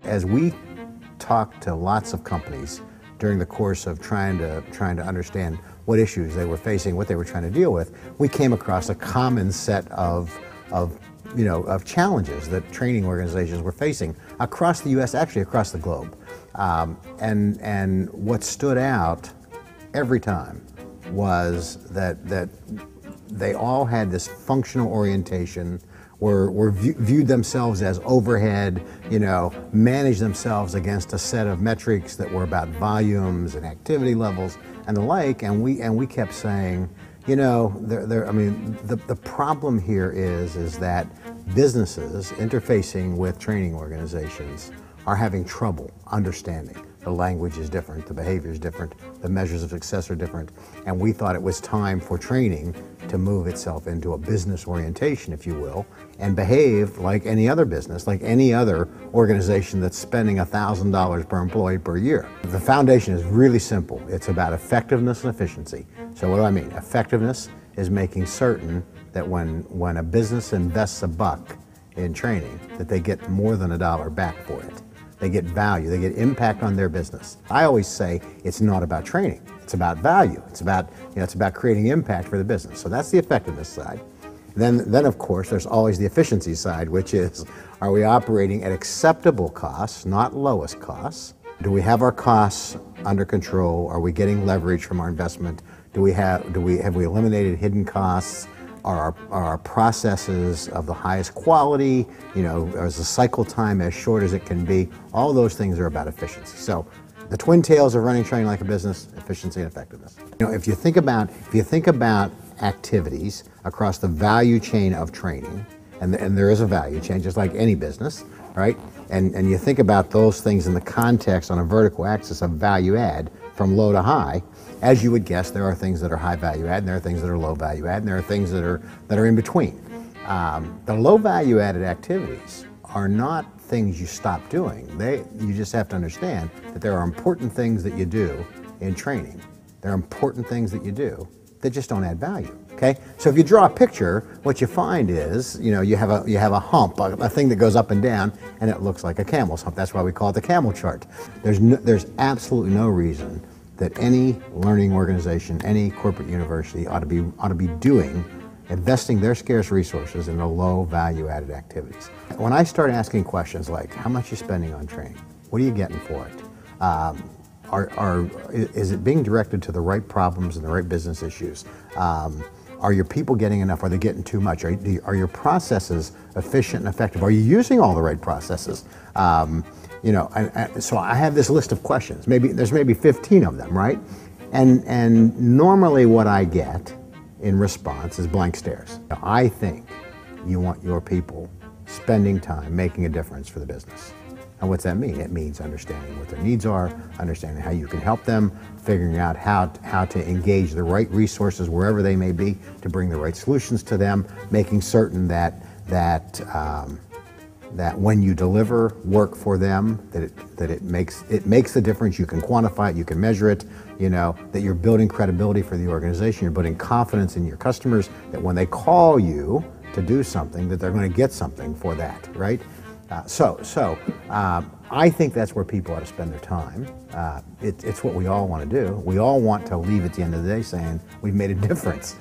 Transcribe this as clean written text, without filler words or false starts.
As we talked to lots of companies during the course of trying to understand what issues they were facing, what they were trying to deal with, we came across a common set of challenges that training organizations were facing across the U.S., actually across the globe. And what stood out every time was that they all had this functional orientation, viewed themselves as overhead, managed themselves against a set of metrics that were about volumes and activity levels and the like, and we kept saying, the problem here is that businesses interfacing with training organizations are having trouble understanding. The language is different, the behavior is different, the measures of success are different, and we thought it was time for training to move itself into a business orientation, if you will, and behave like any other business, like any other organization that's spending $1,000 per employee per year. The foundation is really simple. It's about effectiveness and efficiency. So what do I mean? Effectiveness is making certain that when a business invests a buck in training, that they get more than $1 back for it. They get value, they get impact on their business. I always say it's not about training, it's about value. It's about creating impact for the business. So that's the effectiveness side. Then of course, there's always the efficiency side, which is, are we operating at acceptable costs, not lowest costs? Do we have our costs under control? Are we getting leverage from our investment? Have we eliminated hidden costs? Are our processes of the highest quality? Is the cycle time as short as it can be? All those things are about efficiency. So the twin tails of running training like a business: efficiency and effectiveness. If you think about activities across the value chain of training, and there is a value chain just like any business, right? And you think about those things in the context on a vertical axis of value add from low to high. As you would guess, there are things that are high value add, and there are things that are low value add, and there are things that are in between. The low value added activities are not things you stop doing. You just have to understand that there are important things that you do in training. There are important things that you do that just don't add value. Okay? So if you draw a picture, what you find is, you have a hump, a thing that goes up and down, and it looks like a camel's hump. That's why we call it the camel chart. There's absolutely no reason that any learning organization, any corporate university ought to be investing their scarce resources in the low value-added activities. When I start asking questions like, how much are you spending on training? What are you getting for it? Is it being directed to the right problems and the right business issues? Are your people getting enough? Are they getting too much? Are your processes efficient and effective? Are you using all the right processes? So I have this list of questions. There's maybe 15 of them, right? And normally what I get in response is blank stares. I think you want your people spending time making a difference for the business. And what's that mean? It means understanding what their needs are, understanding how you can help them, figuring out how to engage the right resources wherever they may be to bring the right solutions to them, making certain that when you deliver work for them, that it makes the difference. You can quantify it, you can measure it, that you're building credibility for the organization, you're building confidence in your customers, that when they call you to do something, that they're going to get something for that, right? I think that's where people ought to spend their time. It's what we all want to do. We all want to leave at the end of the day saying we've made a difference.